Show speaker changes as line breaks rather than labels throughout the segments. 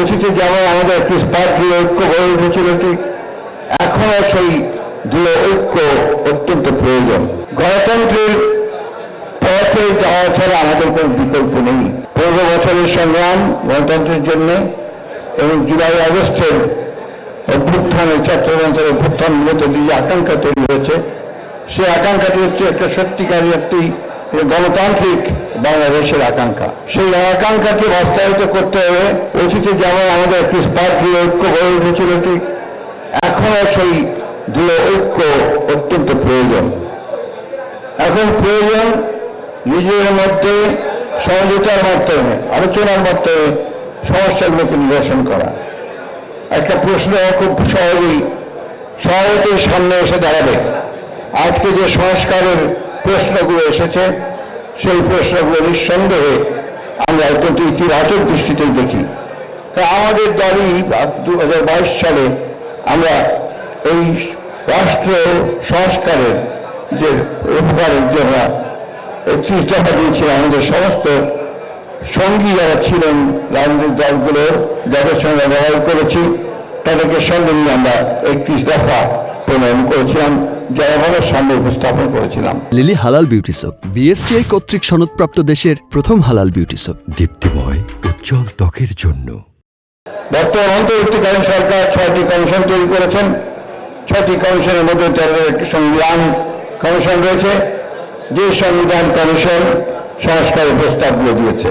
অতীতে যেমন আমাদের একটি পার্টির ঐক্য গড়ে উঠেছিল, ঠিক এখনো সেই দৃঢ় ঐক্য অত্যন্ত প্রয়োজন। গণতন্ত্রের পথে যাওয়া ছাড়া আমাদের কোনো বিকল্প নেই। 15 বছরের সংগ্রাম গণতন্ত্রের জন্য এবং জুলাই আগস্টের অভ্যুত্থানের ছাত্রজনতার অভ্যুত্থান মূলত যে আকাঙ্ক্ষা তৈরি হয়েছে, সেই আকাঙ্ক্ষাটি হচ্ছে একটা সত্যিকারী একটি গণতান্ত্রিক বাংলাদেশের আকাঙ্ক্ষা। সেই আকাঙ্ক্ষাকে বাস্তবায়িত করতে হবে। অতীতে যেমন আমাদের একটি পার্টির ঐক্য গড়ে উঠেছিল, ঠিক এখনো সেই দৃঢ় ঐক্য অত্যন্ত প্রয়োজন। এখন প্রয়োজন নিজের মধ্যে সহযোগিতার মাধ্যমে, আলোচনার মাধ্যমে সমস্যাগুলোকে নিরসন করা। একটা প্রশ্ন খুব সহজেই সামনে এসে দাঁড়াবে। আজকে যে সংস্কারের প্রশ্নগুলো এসেছে, সেই প্রশ্নগুলো নিঃসন্দেহে আমরা অত্যন্ত ইতিবাচক দৃষ্টিতেই দেখি। আমাদের দলই 2022 সালে আমরা এই রাষ্ট্র সংস্কারের যে উপকারের জন্য 31 দফা দিয়েছিলাম। আমাদের সমস্ত সঙ্গী যারা ছিলেন রাজনৈতিক দলগুলো, যাদের সঙ্গে লড়াই করেছি, তাদেরকে সঙ্গে নিয়ে আমরা 31 দফা প্রণয়ন করেছিলাম, জনগণের সামনে উপস্থাপন করেছিলাম।
লিলি হালাল বিউটি সোপ, বিএসটিআই কর্তৃক সনদপ্রাপ্ত দেশের প্রথম হালাল বিউটি সোপ, দীপ্তিময় উজ্জ্বল ত্বকের জন্য।
বর্তমান অন্তর্বর্তীকালীন সরকার 6টি কমিশন তৈরি করেছেন। 6টি কমিশনের মধ্যে একটি সংবিধান কমিশন রয়েছে, যে সংবিধান কমিশন সংস্কারের প্রস্তাবগুলো দিয়েছে।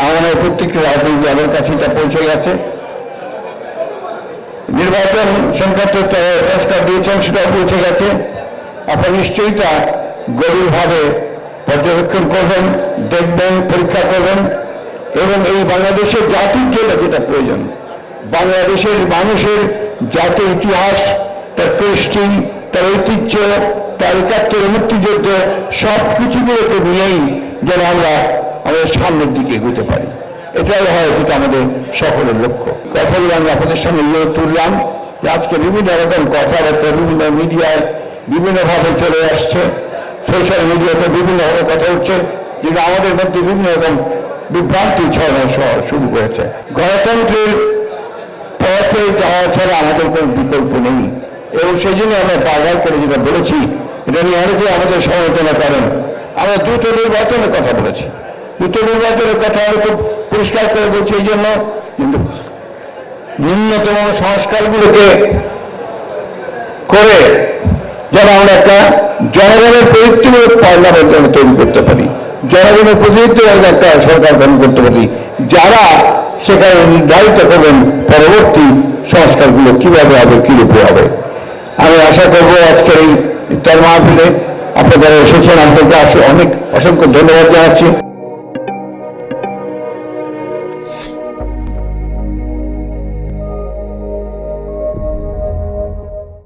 আমাদের প্রত্যেকটি রাজনৈতিক দলের কাছে এটা পৌঁছে গেছে। নির্বাচন সংক্রান্ত প্রস্তাব দিয়েছেন, সেটাও পৌঁছে গেছে। আপনারা নিশ্চয়ই তা গভীরভাবে পর্যবেক্ষণ করবেন, দেখবেন, পরীক্ষা করবেন এবং এই বাংলাদেশের জাতির জন্য যেটা প্রয়োজন, বাংলাদেশের মানুষের জাতীয় ইতিহাস, তার কৃষ্টি, তার ঐতিহ্য, তার ৭১ মুক্তিযুদ্ধ, সব কিছুগুলোকে নিয়েই যেন আমরা আমাদের সামনের দিকে এগোতে পারি। এটাই হয় যেটা আমাদের সকলের লক্ষ্য। কথাগুলো আমি আপনাদের সামনে নিয়ে তুললাম যে আজকে বিভিন্ন রকম কথাবার্তা বিভিন্ন মিডিয়ায় বিভিন্নভাবে চলে আসছে, সোশ্যাল মিডিয়াতে বিভিন্নভাবে কথা হচ্ছে, যেটা আমাদের মধ্যে বিভিন্ন রকম বিভ্রান্তি ছড়ানো শুরু করেছে। গণতন্ত্রের পথে যাওয়া ছাড়া আমাদের কোনো বিকল্প নেই এবং সেই জন্য আমরা বারবার করে যেটা বলেছি, এটা নিয়ে অনেকে আমাদের সমালোচনা করেন। আমরা দ্রুত নির্বাচনের কথা বলেছি, দ্রুত নির্বাচনের কথা আমরা খুব পরিষ্কার করে বলছি। এই জন্য কিন্তু ন্যূনতম সংস্কারগুলোকে করে যেন আমরা একটা জনগণের প্রযুক্তিমূলক পার্লামেন্ট যেন তৈরি করতে পারি, জনগণের প্রতিনিধিত্ব একটা সরকার গঠন করতে পারি, যারা সেখানে নির্ধারিত করবেন পরবর্তী সংস্কারগুলো কিভাবে হবে, কি রূপে হবে। আমি আশা করবো আজকের এই ইফতার মাহফিলে আপনারা এসেছেন, আপনাদেরকে অনেক অসংখ্য ধন্যবাদ জানাচ্ছি।